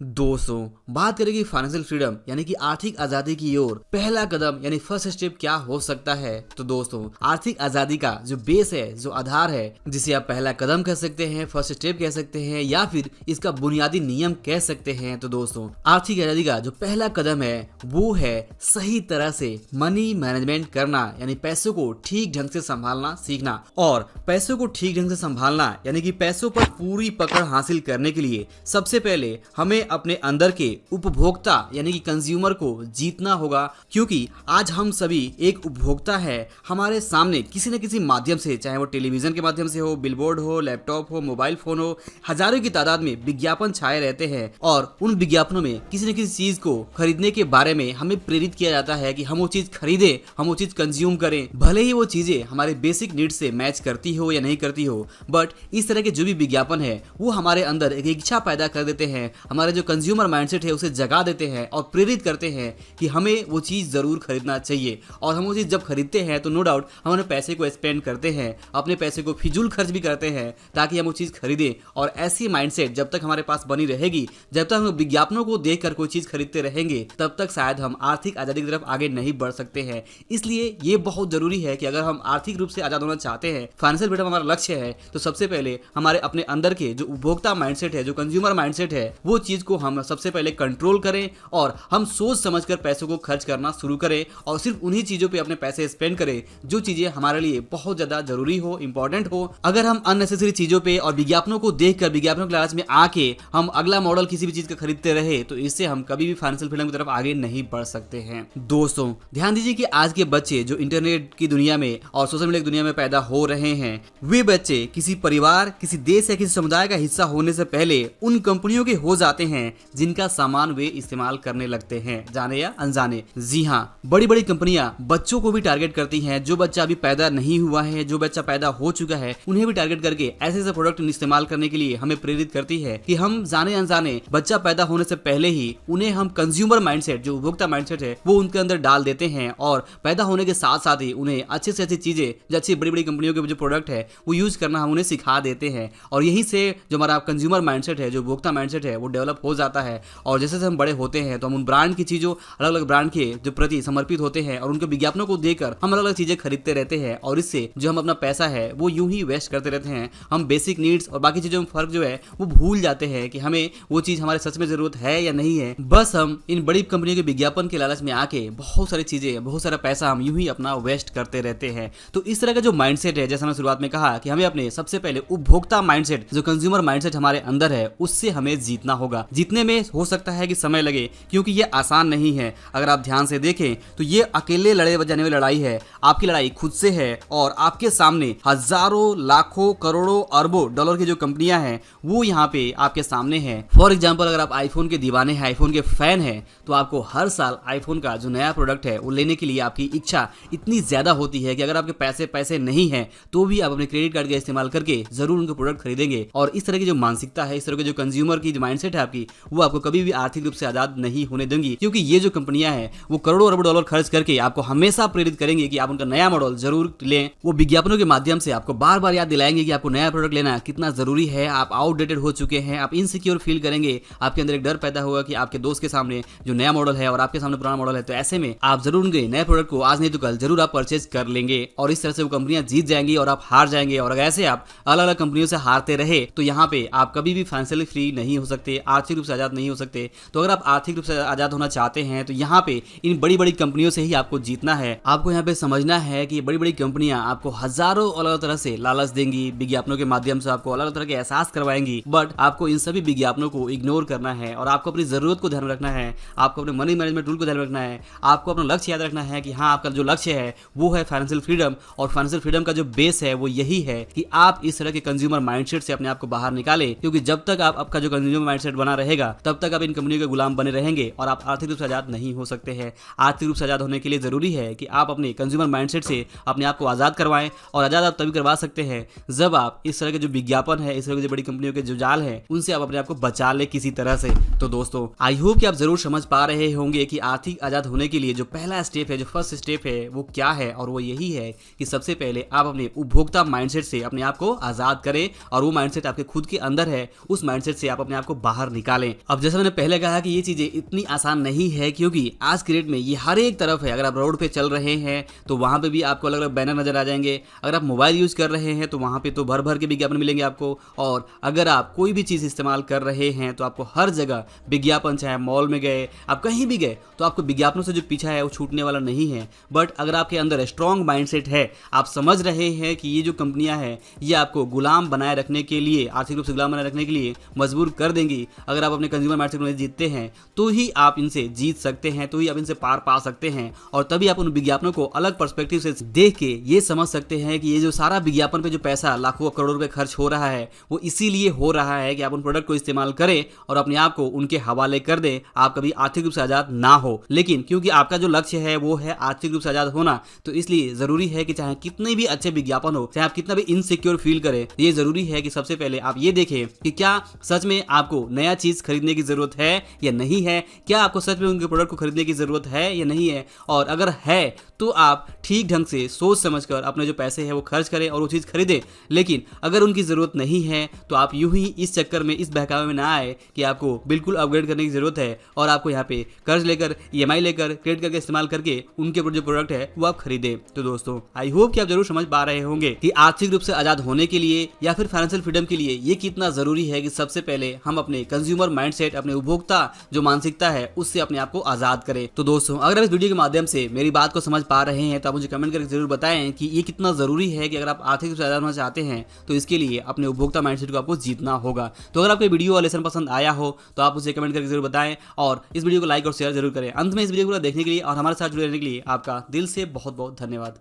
दोस्तों बात करेंगे फाइनेंशियल फ्रीडम यानी कि आर्थिक आजादी की ओर पहला कदम यानी फर्स्ट स्टेप क्या हो सकता है। तो दोस्तों आर्थिक आजादी का जो बेस है, जो आधार है, जिसे आप पहला कदम कह सकते हैं, फर्स्ट स्टेप कह सकते हैं या फिर इसका बुनियादी नियम कह सकते हैं। तो दोस्तों आर्थिक आजादी का जो पहला कदम है वो है सही तरह से मनी मैनेजमेंट करना, यानी पैसों को ठीक ढंग से संभालना सीखना। और पैसों को ठीक ढंग से संभालना यानी कि पैसों पर पूरी पकड़ हासिल करने के लिए सबसे पहले हमें अपने अंदर के उपभोक्ता यानी कि कंज्यूमर को जीतना होगा, क्योंकि आज हम सभी एक उपभोक्ता है। हमारे सामने किसी न किसी माध्यम से, चाहे वो टेलीविजन के माध्यम से हो, बिलबोर्ड हो, लैपटॉप हो, मोबाइल फोन हो, हजारों की तादाद में विज्ञापन छाए रहते हैं और उन विज्ञापनों में किसी न किसी चीज को खरीदने के बारे में हमें प्रेरित किया जाता है कि हम वो चीज खरीदें, हम वो चीज कंज्यूम करें, भले ही वो चीजें हमारे बेसिक नीड से मैच करती हो या नहीं करती हो। बट इस तरह के जो भी विज्ञापन है वो हमारे अंदर एक इच्छा पैदा कर देते हैं, हमारे जो कंज्यूमर माइंडसेट है उसे जगा देते हैं और प्रेरित करते हैं कि हमें वो चीज़ ज़रूर खरीदना चाहिए। और हम वो चीज़ जब खरीदते हैं तो नो डाउट हम अपने पैसे को स्पेंड करते हैं, अपने पैसे को फिजूल खर्च भी करते हैं ताकि हम वो चीज़ खरीदें। और ऐसी माइंडसेट जब तक हमारे पास बनी रहेगी, जब तक हम विज्ञापनों को देखकर कोई चीज़ खरीदते रहेंगे, तब तक शायद हम आर्थिक आज़ादी की तरफ आगे नहीं बढ़ सकते हैं। इसलिए ये बहुत ज़रूरी है कि अगर हम आर्थिक रूप से आज़ाद होना चाहते हैं, फाइनेंशियल फ्रीडम हमारा लक्ष्य है, तो सबसे पहले हमारे अपने अंदर के जो उपभोक्ता माइंडसेट है, जो कंज्यूमर माइंडसेट है, वो चीज़ को हम सबसे पहले कंट्रोल करें और हम सोच समझकर पैसों को खर्च करना शुरू करें और सिर्फ उन्हीं चीजों पे अपने पैसे स्पेंड करें जो चीजें हमारे लिए बहुत ज्यादा जरूरी हो, इंपॉर्टेंट हो। अगर हम अननेसेसरी चीजों पे और विज्ञापनों को देखकर, विज्ञापनों के लालच में आके हम अगला मॉडल किसी भी चीज का खरीदते रहे, तो इससे हम कभी भी फाइनेंशियल फ्रीडम की तरफ आगे नहीं बढ़ सकते हैं। दोस्तों ध्यान दीजिए कि आज के बच्चे जो इंटरनेट की दुनिया में और सोशल मीडिया की दुनिया में पैदा हो रहे हैं, वे बच्चे किसी परिवार, किसी देश या किसी समुदाय का हिस्सा होने से पहले उन कंपनियों के हो जाते हैं जिनका सामान वे इस्तेमाल करने लगते हैं, जाने या अनजाने। जी हाँ, बड़ी बड़ी कंपनियां बच्चों को भी टारगेट करती हैं। जो बच्चा अभी पैदा नहीं हुआ है, जो बच्चा पैदा हो चुका है, उन्हें भी टारगेट करके ऐसे ऐसे प्रोडक्ट इस्तेमाल करने के लिए हमें प्रेरित करती है कि हम जाने अनजाने बच्चा पैदा होने से पहले ही उन्हें हम कंज्यूमर माइंडसेट, जो उपभोक्ता माइंडसेट है, वो उनके अंदर डाल देते हैं और पैदा होने के साथ साथ ही उन्हें अच्छी से अच्छी चीजें, जो अच्छी बड़ी बड़ी कंपनियों के जो प्रोडक्ट है वो यूज करना हम उन्हें सिखा देते हैं। और यहीं से जो हमारा कंज्यूमर माइंडसेट है, जो उपभोक्ता माइंडसेट है, वो डेवलप हो जाता है। और जैसे जैसे हम बड़े होते हैं तो हम उन ब्रांड की चीजों, अलग अलग ब्रांड के जो प्रति समर्पित होते हैं और उनके विज्ञापनों को देखकर हम अलग अलग चीजें खरीदते रहते हैं और इससे जो हम अपना पैसा है वो यूं ही वेस्ट करते रहते हैं। हम बेसिक नीड्स और बाकी चीजों में फर्क जो है वो भूल जाते हैं कि हमें वो चीज हमारे सच में जरूरत है या नहीं है। बस हम इन बड़ी कंपनियों के विज्ञापन के लालच में आके बहुत सारी चीजें, बहुत सारा पैसा हम यूं ही अपना वेस्ट करते रहते हैं। तो इस तरह का जो माइंडसेट है, जैसा मैंने शुरुआत में कहा कि हमें अपने सबसे पहले उपभोक्ता माइंडसेट, जो कंज्यूमर माइंडसेट हमारे अंदर है, उससे हमें जीतना होगा। जीतने में हो सकता है कि समय लगे, क्योंकि ये आसान नहीं है। अगर आप ध्यान से देखें तो ये अकेले लड़े जाने वाली लड़ाई है। आपकी लड़ाई खुद से है और आपके सामने हजारों, लाखों, करोड़ों, अरबों डॉलर की जो कंपनियां हैं वो यहाँ पे आपके सामने हैं। फॉर एग्जाम्पल, अगर आप आईफोन के दीवाने हैं, आईफोन के फैन हैं, तो आपको हर साल आईफोन का जो नया प्रोडक्ट है वो लेने के लिए आपकी इच्छा इतनी ज्यादा होती है कि अगर आपके पैसे नहीं है तो भी आप अपने क्रेडिट कार्ड का इस्तेमाल करके जरूर उनके प्रोडक्ट खरीदेंगे। और इस तरह की जो मानसिकता है, इस तरह के जो कंज्यूमर की जो माइंडसेट है आपकी, वो आपको कभी भी आर्थिक रूप से आजाद नहीं होने देंगी। क्योंकि ये जो कंपनियां हैं वो करोड़ों अरबों डॉलर खर्च करके आपको हमेशा प्रेरित करेंगे कि आप उनका नया मॉडल जरूर लें। वो विज्ञापनों के माध्यम से आपको बार बार याद दिलाएंगे कि आपको नया प्रोडक्ट लेना कितना जरूरी है। आप आउटडेटेड हो चुके हैं, आप इनसिक्योर फील करेंगे, आपके अंदर एक डर पैदा होगा कि आपके दोस्त के सामने जो नया मॉडल है और आपके सामने पुराना मॉडल है, तो ऐसे में आप जरूर उनके नए प्रोडक्ट को आज नहीं तो कल जरूर आप परचेज कर लेंगे। और इस तरह से वो कंपनियां जीत जाएंगी और आप हार जाएंगे। और अगर ऐसे आप अलग अलग कंपनियों से हारते रहे तो यहाँ पे आप कभी भी फाइनेंशियली फ्री नहीं हो सकते, आर्थिक रूप से आजाद नहीं हो सकते। तो अगर आप आर्थिक रूप से आजाद होना चाहते हैं तो यहाँ पे इन बड़ी बड़ी कंपनियों से ही आपको जीतना है। आपको यहाँ पे समझना है कि बड़ी बड़ी कंपनियां आपको हजारों अलग अलग तरह से लालच देंगी, विज्ञापनों के माध्यम से आपको अलग अलग तरह के एहसास करवाएंगी। बट आपको इन सभी विज्ञापनों को इग्नोर करना है और आपको अपनी जरूरत को ध्यान में रखना है, आपको अपने मनी मैनेजमेंट रूल को ध्यान में रखना है, आपको अपना लक्ष्य याद रखना है कि हाँ, आपका जो लक्ष्य है वो है फाइनेंशियल फ्रीडम। और फाइनेंशियल फ्रीडम का जो बेस है वो यही है कि आप इस तरह के कंज्यूमर माइंडसेट से अपने आप को बाहर निकालें। क्योंकि जब तक आपका जो कंज्यूमर माइंडसेट बना रहेगा तब तक आप इन कंपनियों के गुलाम बने रहेंगे और आप आर्थिक रूप से आजाद नहीं हो सकते हैं। आर्थिक रूप से आजाद होने के लिए जरूरी है कि आप अपने कंज्यूमर माइंडसेट से अपने आप को आजाद करवाएं। और आजाद आप तभी करवा सकते हैं जब आप इस तरह के जो विज्ञापन है, इस तरह के जो बड़ी कंपनियों के जो जाल है, उनसे आप अपने आप को बचा ले किसी तरह से। तो दोस्तों आई होप कि आप जरूर समझ पा रहे होंगे कि आर्थिक आजाद होने के लिए जो पहला स्टेप है, जो फर्स्ट स्टेप है, वो क्या है। और वो यही है कि सबसे पहले आप अपने उपभोक्ता माइंडसेट से अपने आप को आजाद करें और वो माइंडसेट आपके खुद के अंदर है, उस माइंडसेट से आप अपने आप को बाहर निकालें। निकालें। अब जैसा मैंने पहले कहा कि ये चीजें इतनी आसान नहीं है, क्योंकि आज की डेट में ये हर एक तरफ है। अगर आप रोड पे चल रहे हैं तो वहां पे भी आपको अलग अलग बैनर नजर आ जाएंगे। अगर आप मोबाइल यूज कर रहे हैं तो वहां पे तो भर भर के विज्ञापन मिलेंगे आपको। और अगर आप कोई भी चीज इस्तेमाल कर रहे हैं तो आपको हर जगह विज्ञापन, चाहे मॉल में गए, आप कहीं भी गए, तो आपको विज्ञापनों से जो पीछा है वो छूटने वाला नहीं है। बट अगर आपके अंदर स्ट्रॉन्ग माइंडसेट है, आप समझ रहे हैं कि ये जो कंपनियां हैं ये आपको गुलाम बनाए रखने के लिए, आर्थिक रूप से गुलाम बनाए रखने के लिए मजबूर कर देंगी। अगर आप अपने कंज्यूमर माइंडसेट में जीतते हैं तो ही आप इनसे जीत सकते हैं, तो ही आप इनसे पार पा सकते हैं। और तभी आप उन विज्ञापनों को अलग पर्सपेक्टिव से देख के ये समझ सकते हैं कि ये जो सारा विज्ञापन पे जो पैसा लाखों करोड़ों रुपए खर्च हो रहा है वो इसीलिए हो रहा है कि आप उन प्रोडक्ट को इस्तेमाल करें और अपने आप को उनके हवाले कर दें। आप कभी आर्थिक रूप से आजाद ना हो, लेकिन क्योंकि आपका जो लक्ष्य है वो है आर्थिक रूप से आजाद होना, तो इसलिए जरूरी है कि चाहे कितने भी अच्छे विज्ञापन हो, चाहे आप कितना भी इनसिक्योर फील करें, ये जरूरी है कि सबसे पहले आप ये देखें कि क्या सच में आपको नया चीज खरीदने की जरूरत है या नहीं है, क्या आपको सच में उनके प्रोडक्ट को खरीदने की जरूरत है या नहीं है। और अगर है तो आप ठीक ढंग से सोच समझकर अपने जो पैसे हैं वो खर्च करें और वो चीज़ खरीदें। लेकिन अगर उनकी ज़रूरत नहीं है तो आप यूं ही इस चक्कर में, इस बहकावे में ना आए कि आपको बिल्कुल अपग्रेड करने की ज़रूरत है और आपको यहाँ पे कर्ज लेकर, EMI लेकर, क्रेडिट करके इस्तेमाल करके उनके जो प्रोडक्ट है वो आप खरीदें। तो दोस्तों, आई होप कि आप जरूर समझ पा रहे होंगे कि आर्थिक रूप से आज़ाद होने के लिए या फिर फाइनेंशियल फ्रीडम के लिए ये कितना ज़रूरी है कि सबसे पहले हम अपने कंज्यूमर माइंडसेट, अपने उपभोक्ता जो मानसिकता है उससे अपने आप को आज़ाद करें। तो दोस्तों, अगर आप इस वीडियो के माध्यम से मेरी बात को समझ पा रहे हैं तो आप मुझे कमेंट करके जरूर बताएं कि ये कितना जरूरी है कि अगर आप आर्थिक रूप से आजाद होना चाहते हैं तो इसके लिए अपने उपभोक्ता माइंडसेट को आपको जीतना होगा। तो अगर आपको वीडियो और लेसन पसंद आया हो तो आप मुझे कमेंट करके जरूर बताएं और इस वीडियो को लाइक और शेयर जरूर करें। अंत में इस वीडियो को देखने के लिए और हमारे साथ जुड़े रहने के लिए आपका दिल से बहुत बहुत धन्यवाद।